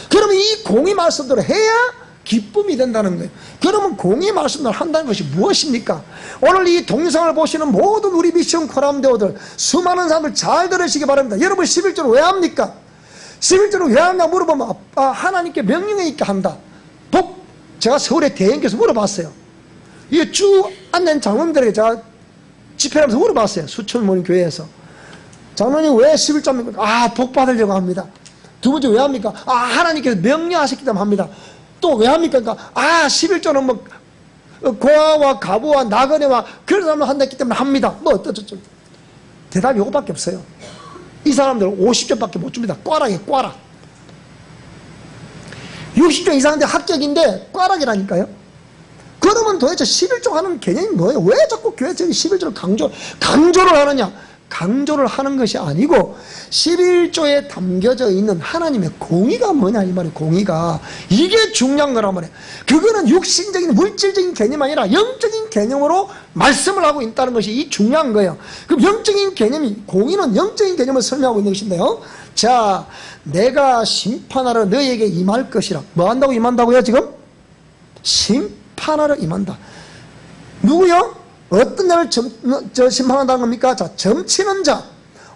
그러면 이 공의 말씀대로 해야 기쁨이 된다는 거예요. 그러면 공의 말씀대로 한다는 것이 무엇입니까? 오늘 이 동영상을 보시는 모든 우리 미션 코람대오들, 수많은 사람들 잘 들으시기 바랍니다. 여러분 11조를 왜 합니까? 11조를 왜 하냐 물어보면 하나님께 명령이 있게 한다. 제가 서울의 대행께서 물어봤어요. 이게 쭉 앉는 장로님들에게 제가 집회하면서 물어봤어요. 수천 모임 교회에서. 장로님 왜 11조입니까? 복 받으려고 합니다. 두 번째 왜 합니까? 하나님께서 명령하셨기 때문에 합니다. 또 왜 합니까? 그러니까 11조는 뭐 고아와 가부와 나그네와 그런 사람을 한다기 때문에 합니다. 뭐 어쩌죠? 대답이 이거밖에 없어요. 이 사람들은 50점밖에 못 줍니다. 꽈락이에요. 60점 이상인데 합격인데 꽈락이라니까요. 그러면 도대체 11조 하는 개념이 뭐예요? 왜 자꾸 교회에서 11조를 강조를 하느냐? 강조를 하는 것이 아니고 11조에 담겨져 있는 하나님의 공의가 뭐냐 이 말이에요. 공의가 이게 중요한 거란 말이에요. 그거는 육신적인 물질적인 개념이 아니라 영적인 개념으로 말씀을 하고 있다는 것이 이 중요한 거예요. 그럼 영적인 개념이, 공의는 영적인 개념을 설명하고 있는 것인데요, 자, 내가 심판하러 너희에게 임할 것이라. 뭐 한다고 임한다고요? 지금 심판하러 임한다. 누구요? 어떤 자를 심판한다는 겁니까? 자, 점치는 자.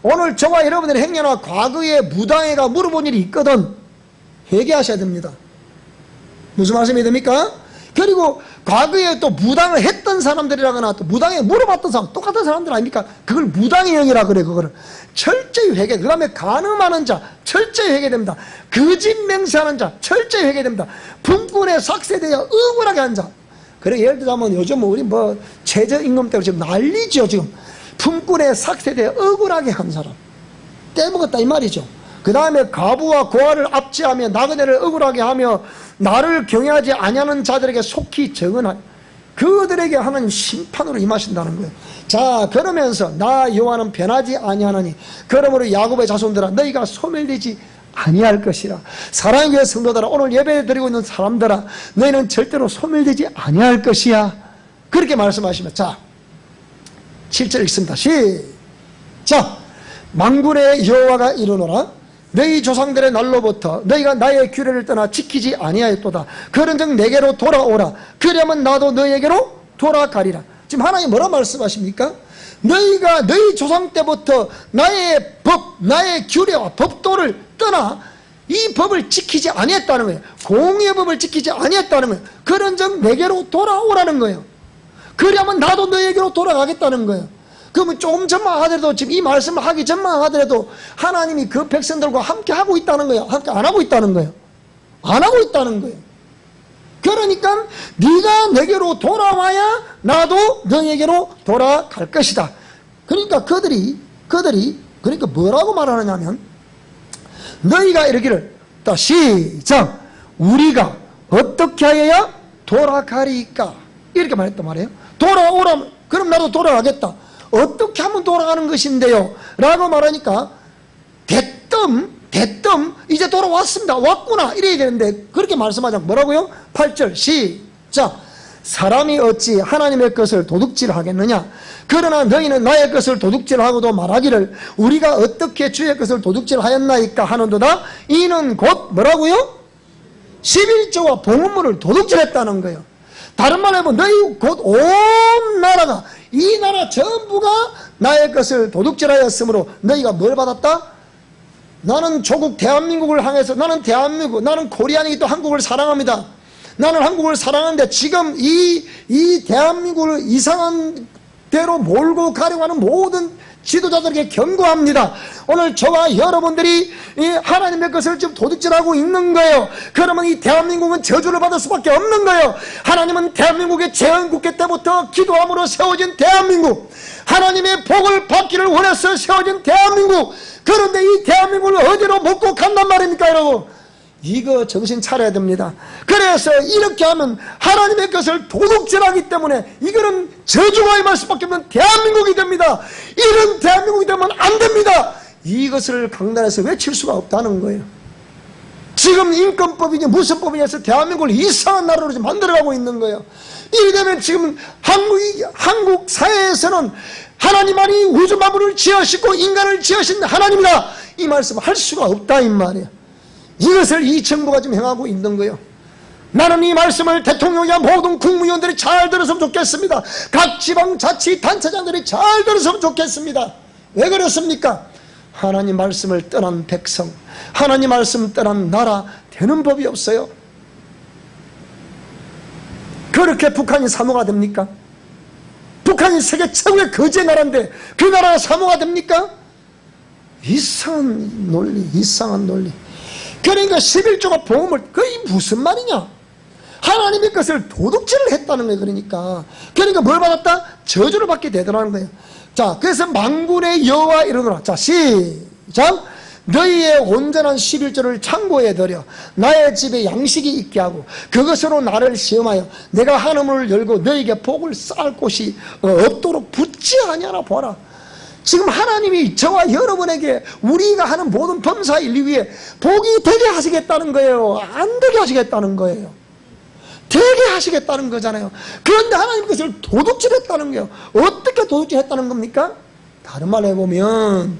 오늘 저와 여러분들의 행여나 과거에 무당회가 물어본 일이 있거든, 회개하셔야 됩니다. 무슨 말씀이 됩니까? 그리고 과거에 또 무당을 했던 사람들이라거나 또 무당에 물어봤던 사람, 똑같은 사람들 아닙니까? 그걸 무당의 영이라 그래. 그거를 철저히 회개. 그 다음에 간음하는 자 철저히 회개됩니다. 거짓 맹세하는 자 철저히 회개됩니다. 분권에 삭세되어 억울하게 한 자. 그래, 예를 들자면 요즘 우리 뭐 최저임금 때문에 지금 난리죠. 지금 품꾼에 삭세되어 억울하게 한 사람 떼먹었다 이 말이죠. 그 다음에 가부와 고아를 압제하며 나그네를 억울하게 하며 나를 경외하지 아니하는 자들에게 속히 정언한, 그들에게 하나님 심판으로 임하신다는 거예요. 자, 그러면서 나 여호와는 변하지 아니하나니 그러므로 야곱의 자손들아 너희가 소멸되지 아니할 것이라. 사랑의 교회 성도들아, 오늘 예배 드리고 있는 사람들아, 너희는 절대로 소멸되지 아니할 것이야. 그렇게 말씀하시면, 자 7절 읽습니다. 시작. 만군의 여호와가 이르노라 너희 조상들의 날로부터 너희가 나의 규례를 떠나 지키지 아니하였도다. 그런즉 내게로 돌아오라. 그러면 나도 너희에게로 돌아가리라. 지금 하나님 뭐라 말씀하십니까? 너희가 너희 조상 때부터 나의 법, 나의 규례와 법도를 떠나 이 법을 지키지 아니했다는 거예요. 공의의 법을 지키지 아니했다는 거예요. 그런즉 내게로 돌아오라는 거예요. 그러면 나도 너희에게로 돌아가겠다는 거예요. 그러면 조금 전만 하더라도, 지금 이 말씀을 하기 전만 하더라도 하나님이 그 백성들과 함께 하고 있다는 거예요. 함께 안 하고 있다는 거예요. 안 하고 있다는 거예요. 그러니까 네가 내게로 돌아와야 나도 너희에게로 돌아갈 것이다. 그러니까 그들이 그러니까 뭐라고 말하느냐면, 너희가 이러기를, 시작, 우리가 어떻게 하여야 돌아가리까, 이렇게 말했단 말이에요. 돌아오라면, 그럼 나도 돌아가겠다. 어떻게 하면 돌아가는 것인데요? 라고 말하니까 대뜸 이제 돌아왔습니다. 왔구나 이래야 되는데 그렇게 말씀하자. 뭐라고요? 8절 시작. 사람이 어찌 하나님의 것을 도둑질하겠느냐? 그러나 너희는 나의 것을 도둑질하고도 말하기를 우리가 어떻게 주의 것을 도둑질하였나이까 하는도다. 이는 곧 뭐라고요? 11조와 봉헌물을 도둑질했다는 거예요. 다른 말로 하면 너희 곧 온 나라가, 이 나라 전부가 나의 것을 도둑질하였으므로 너희가 뭘 받았다? 나는 조국 대한민국을 향해서, 나는 대한민국, 나는 코리안이기 또 한국을 사랑합니다. 나는 한국을 사랑하는데 지금 이 대한민국을 이상한 대로 몰고 가려고 하는 모든 지도자들에게 경고합니다. 오늘 저와 여러분들이 이 하나님의 것을 지금 도둑질하고 있는 거예요. 그러면 이 대한민국은 저주를 받을 수밖에 없는 거예요. 하나님은 대한민국의 재헌국회 때부터 기도함으로 세워진 대한민국, 하나님의 복을 받기를 원해서 세워진 대한민국, 그런데 이 대한민국을 어디로 먹고 간단 말입니까 여러분? 이거 정신 차려야 됩니다. 그래서 이렇게 하면 하나님의 것을 도둑질하기 때문에 이거는 저주가 임할 수밖에 없는 대한민국이 됩니다. 이런 대한민국이 되면 안 됩니다. 이것을 강단에서 외칠 수가 없다는 거예요. 지금 인권법이니 무슨 법이니 해서 대한민국을 이상한 나라로 지금 만들어가고 있는 거예요. 이래 되면 지금 한국 사회에서는 하나님만이 우주 만물을 지으시고 인간을 지으신 하나님이다, 이 말씀을 할 수가 없다 이 말이에요. 이것을 이 정부가 지금 행하고 있는 거예요. 나는 이 말씀을 대통령이야 모든 국무위원들이 잘 들었으면 좋겠습니다. 각 지방자치단체장들이 잘 들었으면 좋겠습니다. 왜 그렇습니까? 하나님 말씀을 떠난 백성, 하나님 말씀 떠난 나라 되는 법이 없어요. 그렇게 북한이 사모가 됩니까? 북한이 세계 최고의 거지의 나라인데 그 나라가 사모가 됩니까? 이상한 논리, 이상한 논리. 그러니까 11조가 보험을, 그게 무슨 말이냐? 하나님의 것을 도둑질을 했다는 거예요. 그러니까 뭘 받았다? 저주를 받게 되더라는 거예요. 자, 그래서 만군의 여호와 이르노라. 자, 시작. 너희의 온전한 11조를 창고에 들여 나의 집에 양식이 있게 하고 그것으로 나를 시험하여 내가 하늘문을 열고 너희에게 복을 쌓을 곳이 없도록 붙지 아니하나 보라. 지금 하나님이 저와 여러분에게 우리가 하는 모든 범사 인류 위에 복이 되게 하시겠다는 거예요. 안 되게 하시겠다는 거예요. 되게 하시겠다는 거잖아요. 그런데 하나님 것을 도둑질했다는 거예요. 어떻게 도둑질했다는 겁니까? 다른 말로 해보면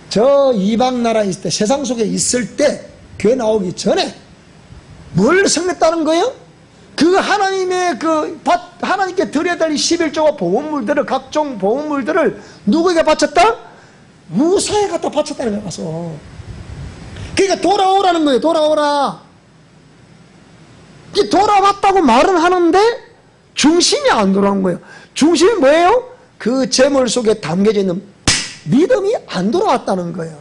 저 이방 나라에 있을 때, 세상 속에 있을 때, 교회 나오기 전에 뭘 섬겼다는 거예요? 그 하나님의 하나님께 드려야 될 11조와 보험물들을, 각종 보험물들을 누구에게 바쳤다? 무사에 갖다 바쳤다는 거야, 가서. 그러니까 돌아오라는 거예요, 돌아오라. 돌아왔다고 말은 하는데 중심이 안 돌아온 거예요. 중심이 뭐예요? 그 재물 속에 담겨져 있는 믿음이 안 돌아왔다는 거예요.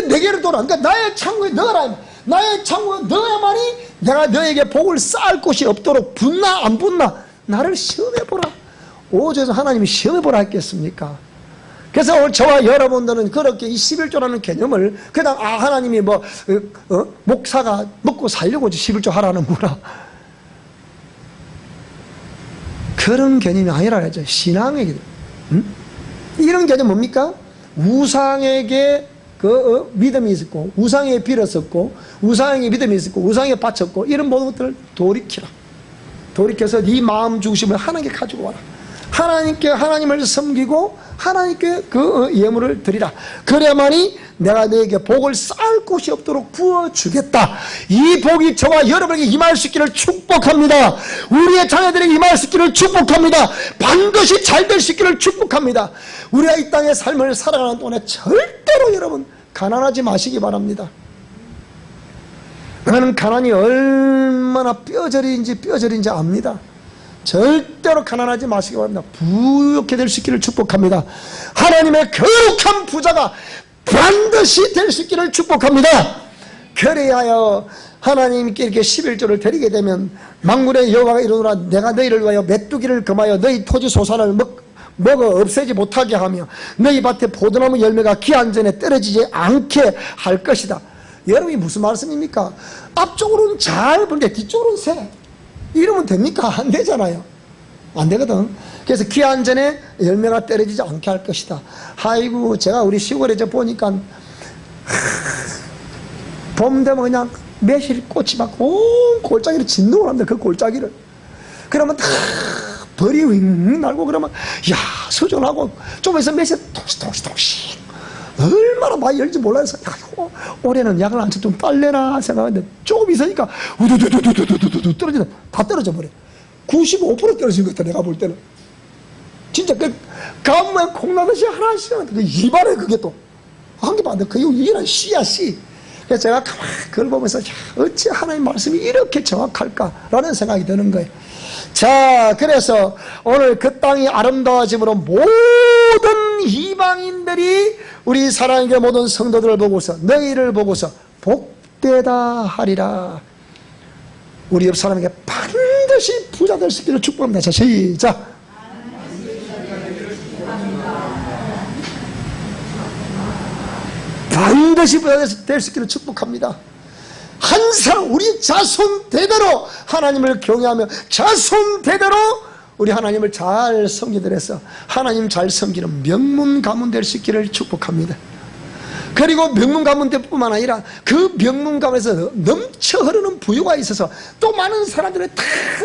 내게로 돌아. 그러니까 나의 창고에 넣어라. 나의 창고에 넣어야만이 내가 너에게 복을 쌓을 곳이 없도록 붙나 안 붙나 나를 시험해보라. 오조에서 하나님이 시험해보라 했겠습니까? 그래서 오늘 저와 여러분들은 그렇게 이 11조라는 개념을 그냥 하나님이 목사가 먹고 살려고 11조 하라는 거라, 그런 개념이 아니라 하죠. 신앙의 개념. 이런 개념 뭡니까? 우상에게 믿음이 있었고, 우상에 빌었었고, 우상에게 믿음이 있었고, 우상에 바쳤고, 이런 모든 것들을 돌이키라. 돌이켜서 네 마음 중심을 하나님께 가지고 와라. 하나님을 섬기고 하나님께 그 예물을 드리라. 그래야만이 내가 너에게 복을 쌓을 곳이 없도록 부어주겠다. 이 복이 저와 여러분에게 임할 수 있기를 축복합니다. 우리의 자녀들에게 임할 수 있기를 축복합니다. 반드시 잘 될 수 있기를 축복합니다. 우리가 이 땅의 삶을 살아가는 동안에 절대로 여러분 가난하지 마시기 바랍니다. 나는 가난이 얼마나 뼈저린지 압니다. 절대로 가난하지 마시기 바랍니다. 부유하게 될 수 있기를 축복합니다. 하나님의 거룩한 부자가 반드시 될 수 있기를 축복합니다. 그래야 하나님께 이렇게 11조를 드리게 되면 만군의 여호와가 이르노라. 내가 너희를 위하여 메뚜기를 금하여 너희 토지 소산을 먹어 없애지 못하게 하며 너희 밭에 포도나무 열매가 기한 전에 떨어지지 않게 할 것이다. 여러분이 무슨 말씀입니까? 앞쪽으로는 잘 보는데 뒤쪽으로는 새. 이러면 됩니까? 안 되잖아요. 안 되거든. 그래서 기한 전에 열매가 떨어지지 않게 할 것이다. 아이고, 제가 우리 시골에 보니까 봄 되면 그냥 매실꽃이 막 온 골짜기를 진동을 합니다. 그 골짜기를. 그러면 다 벌이 윙 날고 그러면 야 서전하고 좀 있으면 매실 통씩 얼마나 많이 열지 몰라서 올해는 약을 안 쳐 좀 딸래나 생각하는데 조금 있으니까 우두두두두두두두 떨어진다. 다 떨어져 버려. 95% 떨어진 것 같아. 내가 볼 때는 진짜 그 가뭄에 콩나듯이 하나씩 그 입안에 그게 또 한 개 반대. 그 이게는 씨야 씨. 그래서 제가 가만히 그걸 보면서 어찌 하나님 말씀이 이렇게 정확할까라는 생각이 드는 거예요. 자, 그래서 오늘 그 땅이 아름다워짐으로 모든 이방인들이 우리 사랑의 모든 성도들을 보고서 너희를 보고서 복되다 하리라. 우리 옆 사람에게 반드시 부자 될 수 있기를 축복합니다. 자, 시작. 반드시 부자 될 수 있기를 축복합니다. 항상 우리 자손 대대로 하나님을 경외하며 자손 대대로 우리 하나님을 잘 섬기더라서 하나님 잘 섬기는 명문 가문 될 수 있기를 축복합니다. 그리고 명문 가문뿐만 아니라 그 명문 가문에서 넘쳐 흐르는 부유가 있어서 또 많은 사람들을 다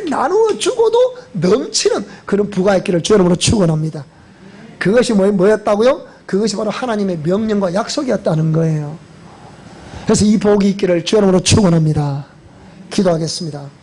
나누어 주고도 넘치는 그런 부가 있기를 주 이름으로 축원합니다. 그것이 뭐였다고요? 그것이 바로 하나님의 명령과 약속이었다는 거예요. 그래서 이 복이 있기를 주 이름으로 축원합니다. 기도하겠습니다.